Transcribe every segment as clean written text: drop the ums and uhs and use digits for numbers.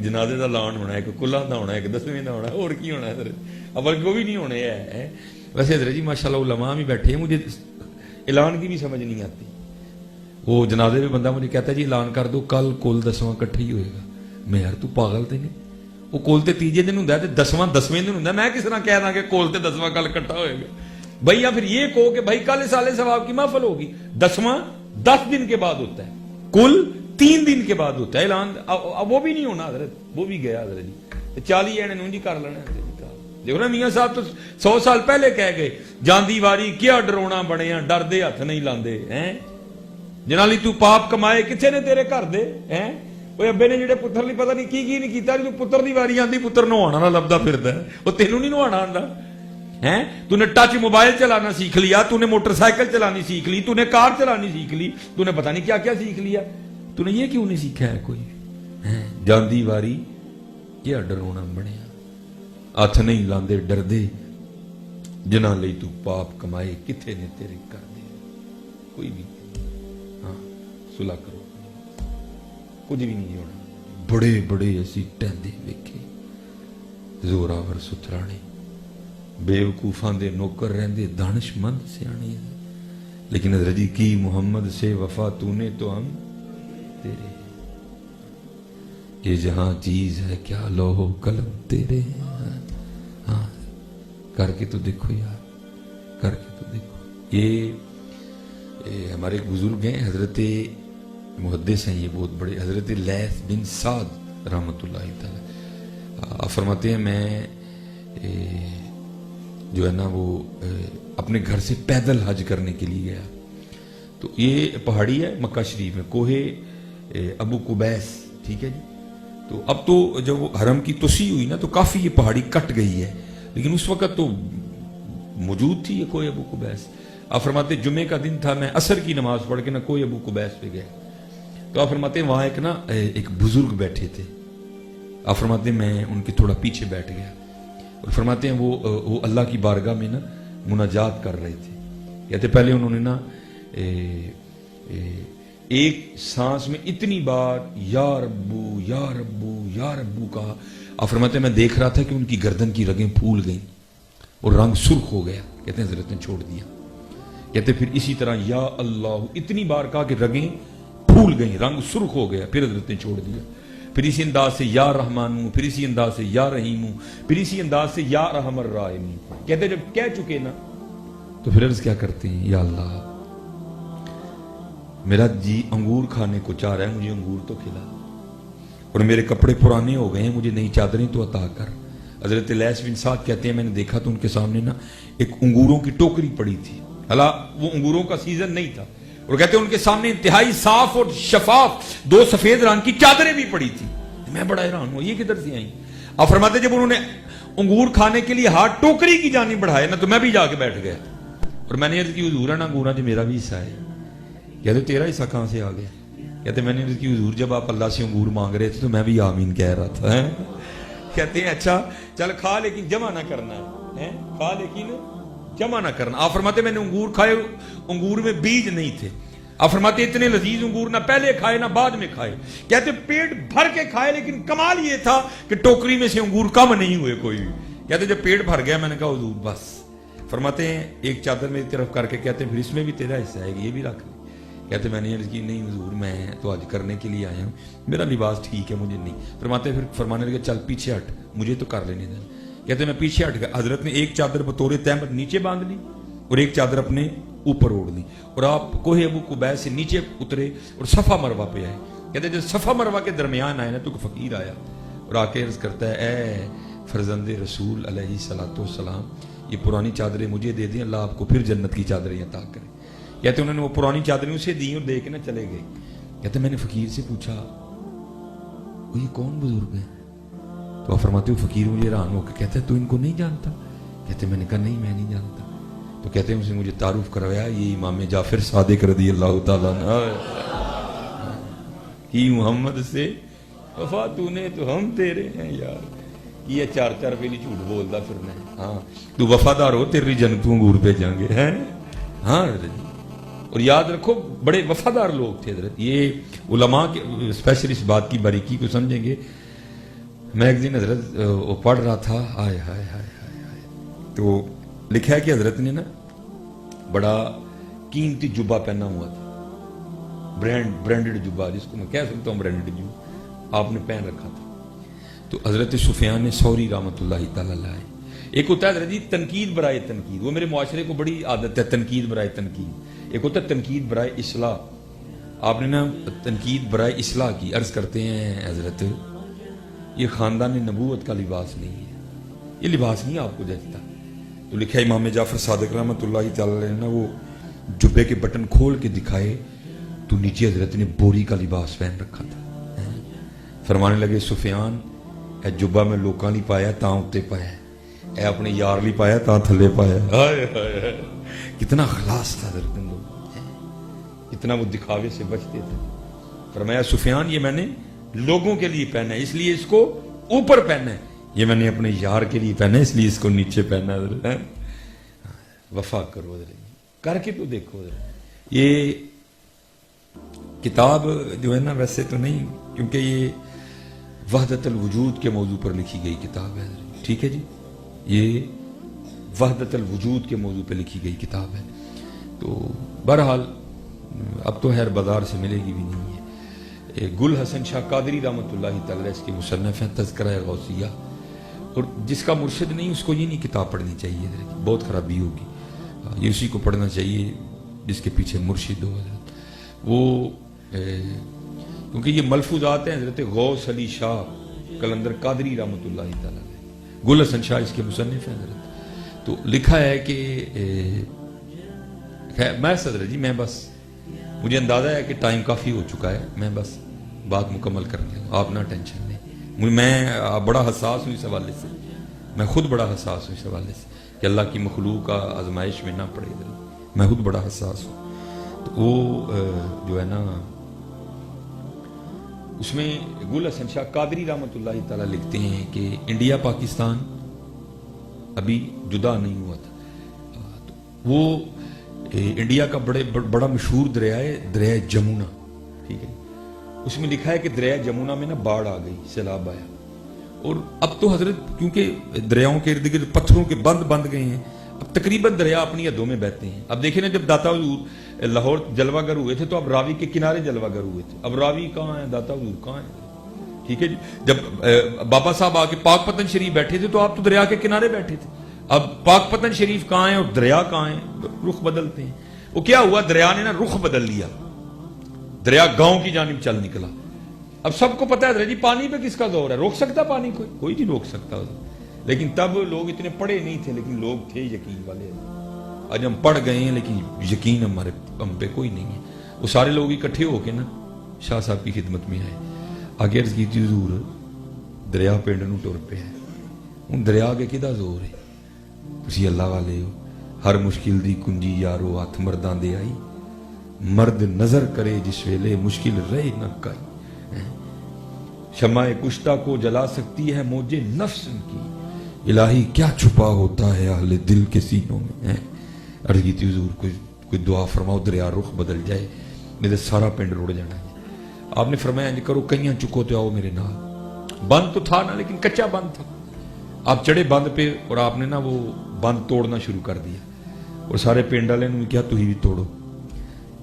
ایک جنازے کا اعلان ہونا ہے, ایک کلہ کا ہونا ہے, ایک 10ویں کا ہونا ہے, اور کی ہونا ہے حضرت, اب وہ بھی نہیں ہونے ہے. ویسے حضرت جی ماشاءاللہ علماء بھی بیٹھے ہیں, مجھے اعلان کی بھی سمجھ نہیں آتی. وہ جنازے میں بندہ مجھے کہتا ہے جی اعلان کر دو کل کل 10واں کٹھا ہی ہوئے گا. میں یار تو پاگل تے نہیں, وہ کول تے تیجے دن ہوندا ہے تے 10واں 10ویں دن ہوندا ہے, میں کس طرح کہہ رہا کہ کول تے 10واں کل کٹھا ہوئے گا بھائی. یا پھر یہ کہو کہ بھائی کل سالے ثواب کی محفل ہوگی, 10واں 10 دن کے بعد ہوتا ہے, کل 3 دن کے بعد ہوتا ہے اعلان. اب وہ بھی نہیں ہونا حضرت, وہ بھی گیا حضرت جی. 40 اینے نوں جی کر لینا حضرت جی. دیکھو نا میاں صاحب تو 100 سال پہلے کہہ گئے جاندی واری کیا ڈرونا بنیا, ڈردے ہاتھ نہیں لاندے ہیں, جنالی تو پاپ کمائے کتنے نے تیرے گھر دے ہیں. وہ ابے نے جڑے پتر نہیں پتہ نہیں کی نہیں کیتا, جو پتر دی واری آندی پتر نہوانا نہ لبدا پھردا ہے, وہ تینوں نہیں نہوانا آندا ہیں. تو نے ٹچ موبائل چلانا سیکھ لیا, تو نے موٹر سائیکل چلانی سیکھ لی, تو نے کار چلانی سیکھ لی, تو نے پتہ نہیں کیا کیا سیکھ لیا, تو نے یہ کیوں نہیں سیکھا ہے کوئی ہیں. جاندی واری کیا ڈرونا بنیا, ہاتھ نہیں لاندے ڈردے, جنہاں لئی تو پاپ کمائے کتنے نے تیرے کر دے. کوئی بھی ہاں صلح کرو, کچھ بھی نہیں ہونا. بڑے بڑے اسی ٹہندے ویکھے, زوراور سترانے, بیوقوفاں دے نوکر رہندے دانش مند سیانے, لیکن حضرت جی کی محمد سے وفا تو نے تو ہم تیرے. یہ جہاں چیز ہے کیا لوح قلم تیرے. ہاں کر کے تو دیکھو یار, کر کے تو دیکھو. یہ ہمارے ایک بزرگ ہیں حضرت محدث ہیں, یہ بہت بڑے, حضرت لیث بن سعد رحمۃ اللہ تعالی. فرماتے ہیں میں جو ہے نا وہ اپنے گھر سے پیدل حج کرنے کے لیے گیا. تو یہ پہاڑی ہے مکہ شریف میں, کوہ ابو قبیس, ٹھیک ہے جی. تو اب تو جب وہ حرم کی توسیع ہوئی نا تو کافی یہ پہاڑی کٹ گئی ہے, لیکن اس وقت تو موجود تھی یہ کوہ ابو قبیس. آپ فرماتے جمعے کا دن تھا, میں عصر کی نماز پڑھ کے نا کوہ ابو قبیس پہ گیا. تو آپ فرماتے وہاں ایک بزرگ بیٹھے تھے. آپ فرماتے میں ان کے تھوڑا پیچھے بیٹھ گیا, اور فرماتے ہیں وہ اللہ کی بارگاہ میں نا مناجات کر رہے تھے. کہتے پہلے انہوں نے نا ایک سانس میں اتنی بار یا ربو یا ربو یا ربو کہا. آپ فرماتے ہیں میں دیکھ رہا تھا کہ ان کی گردن کی رگیں پھول گئیں اور رنگ سرخ ہو گیا. کہتے ہیں حضرت نے چھوڑ دیا. کہتے پھر اسی طرح یا اللہ اتنی بار کہا کہ رگیں پھول گئیں, رنگ سرخ ہو گیا, پھر حضرت نے چھوڑ دیا. پھر اسی انداز سے یا رحمان ہوں, پھر اسی انداز سے یا رحیم ہوں, پھر اسی انداز سے یا رحم الرحیم. کہتے جب کہہ چکے نا تو پھر عرض کیا کرتے ہیں, یا اللہ میرا جی انگور کھانے کو چاہ رہا ہے, مجھے انگور تو کھلا, اور میرے کپڑے پرانے ہو گئے ہیں, مجھے نئی چادریں تو عطا کر. حضرت لیث بن سعد کہتے ہیں میں نے دیکھا تو ان کے سامنے نا ایک انگوروں کی ٹوکری پڑی تھی, حالانکہ وہ انگوروں کا سیزن نہیں تھا, اور کہتے ہیں ان کے سامنے انتہائی صاف اور شفاف 2 سفید رنگ کی چادریں بھی پڑی تھی. میں بڑا حیران ہوں یہ کدھر سے آئیں. آپ فرماتے جب انہوں نے انگور کھانے کے لیے ہاتھ ٹوکری کی جانب بڑھائے نا تو میں بھی جا کے بیٹھ گیا, اور میں نے عرض کی حضور نا انگوراں جو میرا بھی حصہ ہے. کہتے تیرا حصہ کہاں سے آ گیا. کہتے میں نے عرض کی حضور جب آپ اللہ سے انگور مانگ رہے تھے تو میں بھی آمین کہہ رہا تھا. کہتے ہیں اچھا چل کھا لیکن جمع نہ کرنا ہے, کھا لیکن جمع نہ کرنا. آپ فرماتے میں نے انگور کھائے, انگور میں بیج نہیں تھے. آپ فرماتے اتنے لذیذ انگور نہ پہلے کھائے نہ بعد میں کھائے. کہتے پیٹ بھر کے کھائے, لیکن کمال یہ تھا کہ ٹوکری میں سے انگور کم نہیں ہوئے کوئی. کہتے جب پیٹ بھر گیا میں نے کہا حضور بس. فرماتے ہیں ایک چادر میری طرف کر کے کہتے ہیں پھر اس میں بھی تیرا حصہ ہے, یہ بھی رکھ لے. کہتے میں نے عرض کی نہیں حضور میں تو آج کرنے کے لیے آیا ہوں, میرا لباس ٹھیک ہے مجھے نہیں. فرماتے پھر فرمانے لگے چل پیچھے ہٹ, مجھے تو کر لینے دیں. کہتے میں پیچھے ہٹ گیا. حضرت نے ایک چادر بطور تہمت نیچے باندھ لی اور ایک چادر اپنے اوپر اوڑھ لی, اور آپ کوہ ابو قبیس سے نیچے اترے اور صفا مروہ پہ آئے. کہتے جب صفا مروہ کے درمیان آئے نا تو فقیر آیا اور آ کے عرض کرتا ہے اے فرزند رسول علیہ الصلوۃ والسلام, یہ پرانی چادریں مجھے دے دیں, اللہ آپ کو پھر جنت کی چادریں عطا کرے. کہتے انہوں نے وہ پرانی چادریں اسے دی اور دے کے نہ چلے گئے. کہتے میں نے فقیر سے پوچھا وہ یہ کون بزرگ ہے. تو آپ فرماتے ہو فقیر مجھے حیران ہو کے کہتا ہے تو ان کو نہیں جانتا. کہتے میں نے کہا نہیں میں نہیں جانتا. تو کہتے ہیں اسے مجھے تعارف کروایا, یہ امام جعفر صادق رضی اللہ تعالیٰ عنہ کی محمد سے وفا تو نے تو ہم تیرے ہیں یار. یہ 4 پہلی جھوٹ بولتا پھرنا ہے. ہاں تو وفادار ہو تیری جنتوں انگور پہ جائیں گے ہیں. ہاں اور یاد رکھو بڑے وفادار لوگ تھے حضرت. یہ علماء کے اسپیشل اس بات کی باریکی کو سمجھیں گے. میں ایک دن حضرت وہ پڑھ رہا تھا، آئے ہائے ہائے ہائے ہائے، تو لکھا ہے کہ حضرت نے نا بڑا قیمتی جبہ پہنا ہوا تھا، برانڈڈ جبہ، جس کو میں کہہ سکتا ہوں برانڈڈ جبہ آپ نے پہن رکھا تھا. تو حضرت سفیان ثوری رحمۃ اللہ تعالی علیہ، ایک ہوتا ہے حضرت جی تنقید برائے تنقید، وہ میرے معاشرے کو بڑی عادت ہے تنقید برائے تنقید، ایک ہوتا ہے تنقید برائے اصلاح. آپ نے نا تنقید برائے اصلاح کی. عرض کرتے ہیں حضرت یہ خاندان نبوت کا لباس نہیں ہے، یہ لباس نہیں آپ کو جچتا. تو لکھا ہے امام جعفر صادق رحمۃ اللہ تعالی علیہ نے وہ جبے کے بٹن کھول کے دکھائے تو نیچے حضرت نے بوری کا لباس پہن رکھا تھا. فرمانے لگے سفیان اے جبا میں لوکاں نہیں پایا تاں اتے پایا، اے اپنے یار لی پایا تاں تھلے پایا. کتنا خلاص تھا حضرت لوگ، کتنا وہ دکھاوے سے بچتے تھے. فرمایا سفیان یہ میں نے لوگوں کے لیے پہنا ہے اس لیے اس کو اوپر پہنا ہے، یہ میں نے اپنے یار کے لیے پہنا ہے اس لیے اس کو نیچے پہنا ہے. وفا کرو حضرت، کر کے تو دیکھو حضرت. یہ کتاب جو ہے نا ویسے تو نہیں، کیونکہ یہ وحدت الوجود کے موضوع پر لکھی گئی کتاب ہے حضرت، ٹھیک ہے جی، یہ وحدت الوجود کے موضوع پہ لکھی گئی کتاب ہے. تو بہرحال اب تو خیر بازار سے ملے گی بھی نہیں ہے. گل حسن شاہ قادری رحمۃ اللہ تعالی اس کے مصنف ہیں تذکرہ غوثیہ، اور جس کا مرشد نہیں اس کو یہ نہیں کتاب پڑھنی چاہیے حضرت، بہت خرابی ہوگی. یہ اسی کو پڑھنا چاہیے جس کے پیچھے مرشد ہو حضرت. وہ کیونکہ یہ ملفوظات ہیں حضرت غوث علی شاہ قلندر قادری رحمۃ اللہ تعالی، گل حسن شاہ اس کے مصنف ہیں حضرت. تو لکھا ہے کہ میں حضرت جی میں بس مجھے اندازہ ہے کہ ٹائم کافی ہو چکا ہے، میں بس بات مکمل کرنے لوں، آپ نہ ٹینشن لیں. میں بڑا حساس ہوں اس حوالے سے، میں خود بڑا حساس ہوں اس حوالے سے کہ اللہ کی مخلوق کا آزمائش میں نہ پڑے، میں خود بڑا حساس ہوں. تو وہ جو ہے نا اس میں گل حسن شاہ قادری رحمۃ اللہ تعالی لکھتے ہیں کہ انڈیا پاکستان ابھی جدا نہیں ہوا تھا. تو وہ انڈیا کا بڑا مشہور دریا ہے دریا جمنا، ٹھیک ہے. اس میں لکھا ہے کہ دریا جمنا میں نا باڑھ آ گئی، سیلاب آیا، اور اب تو حضرت کیونکہ دریاؤں کے ارد گرد پتھروں کے بند گئے ہیں، اب تقریباً دریا اپنی حدوں میں بہتے ہیں. اب دیکھیں نا جب داتا حضور لاہور جلوہ گر ہوئے تھے تو اب راوی کے کنارے جلوہ گر ہوئے تھے، اب راوی کہاں ہے، داتا حضور کہاں ہے، ٹھیک ہے جی. جب بابا صاحب آ کے پاک پتن شریف بیٹھے تھے تو آپ تو دریا کے کنارے بیٹھے تھے. اب پاک پتن شریف کہاں ہے اور دریا کہاں ہے، رخ بدلتے ہیں. وہ کیا ہوا، دریا نے نا رخ بدل لیا، دریا گاؤں کی جانب چل نکلا. اب سب کو پتا ہے جی پانی پہ کس کا زور ہے، روک سکتا پانی کوئی نہیں روک سکتا. لیکن تب لوگ اتنے پڑھے نہیں تھے، لیکن لوگ تھے یقین والے. آج ہم پڑھ گئے ہیں لیکن یقین ہم پہ کوئی نہیں ہے. وہ سارے لوگ اکٹھے ہو کے نا شاہ صاحب کی خدمت میں آئے. آگے عرض کی حضور دریا پنڈ نو ٹر پہ ہے، ان دریا کے کدا زور ہے، تسی اللہ والے ہو. ہر مشکل دی کنجی یارو ہاتھ مرداں دے آئی، مرد نظر کرے جس ویلے مشکل رہے نہ کائی. شمع کشتہ کو جلا سکتی ہے موجے نفس کی، الہی کیا چھپا ہوتا ہے اہل دل کے سینوں میں. عرض کی حضور کوئی دعا فرماؤ دریا رخ بدل جائے، نہیں تو سارا پنڈ روڑ جانا ہے. آپ نے فرمایا انج کرو کئیاں چکو تو آؤ میرے نال. بند تو تھا نا لیکن کچا بند تھا. آپ چڑھے بند پہ اور آپ نے نا وہ بند توڑنا شروع کر دیا، اور سارے پنڈ والے نے کیا تھی بھی توڑو.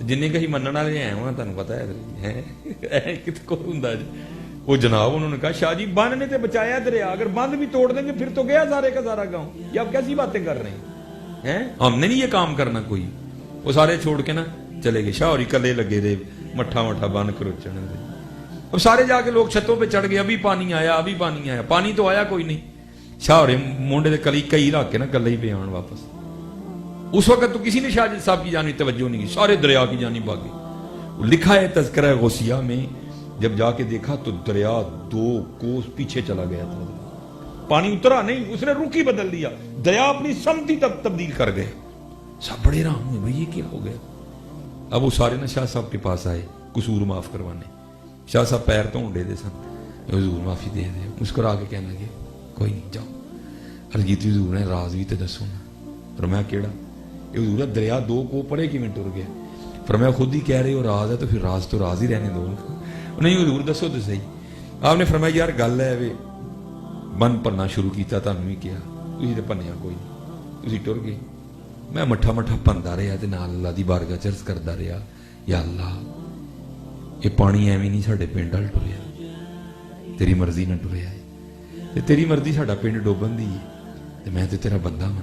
جن کہیں منن والے ہیں وہاں تمہیں پتا ہے کت کو ہوں جی. وہ جناب انہوں نے کہا شاہ جی بند نے تو بچایا دریا، اگر بند بھی توڑ دیں گے پھر تو گیا سارے کا سارا گاؤں. یہ آپ کیسی باتیں کر رہے ہیں، ہم نے نہیں یہ کام کرنا کوئی. وہ سارے چھوڑ کے نا چلے گئے، شاہ اور کلے لگے دے مٹھا بند کرو چڑھنے دے. اب سارے جا کے لوگ چھتوں پہ چڑھ گئے، ابھی پانی آیا، پانی تو آیا کوئی نہیں. شاہ اور مونڈے کلی کئی رکھ کے نا کلے ہی پہ آن واپس. اس وقت تو کسی نے شاہ صاحب کی جانب توجہ نہیں کی، سارے دریا کی جانب بھاگے. لکھا ہے تذکرہ غوثیہ میں جب جا کے دیکھا تو دریا 2 کوس پیچھے چلا گیا تھا. پانی اترا نہیں، اس نے رخ ہی بدل دیا، دریا اپنی سمت ہی تبدیل کر گئے. سب بڑے رام ہوئے بھائی یہ کیا ہو گیا. اب وہ سارے نا شاہ صاحب کے پاس آئے قصور معاف کروانے. شاہ صاحب پیر تو ڈے دے سن، حضور معافی دے دے. مسکرا کے کہنے لگے کوئی نہیں جاؤ. عرض کی حضور نے راز بھی تو دسو نا. فرمایا کیڑا؟ حضور دریا 2 کو پڑے کیویں ٹر گیا. فرمایا خود ہی کہہ رہے ہو راز ہے تو پھر راز ہی رہنے دو. نہیں حضور دسو تو صحیح. آپ نے فرمایا یار گل ہے وے ਬੰਨ ਭਰਨਾ ਸ਼ੁਰੂ ਕੀਤਾ, ਤੁਹਾਨੂੰ ਵੀ ਕਿਹਾ, ਤੁਸੀਂ ਤੇ ਭੰਨਿਆ ਕੋਈ ਨਹੀਂ, ਤੁਸੀਂ ਟੁਰ ਗਏ। ਮੈਂ ਮੱਠਾ ਮੱਠਾ ਭੰਨਦਾ ਰਿਹਾ ਤੇ ਨਾਲ ਅੱਲਾ ਦੀ ਬਾਰਗਾਹ ਚ ਅਰਜ਼ ਕਰਦਾ ਰਿਹਾ, ਯਾ ਅੱਲਾ ਇਹ ਪਾਣੀ ਐਵੇਂ ਨਹੀਂ ਸਾਡੇ ਪਿੰਡ ਵੱਲ ਟੁਰਿਆ, ਤੇਰੀ ਮਰਜ਼ੀ ਨਾਲ ਟੁਰਿਆ ਹੈ, ਤੇ ਤੇਰੀ ਮਰਜ਼ੀ ਸਾਡਾ ਪਿੰਡ ਡੋਬਣ ਦੀ ਹੈ, ਤੇ ਮੈਂ ਤੇ ਤੇਰਾ ਬੰਦਾ ਹਾਂ,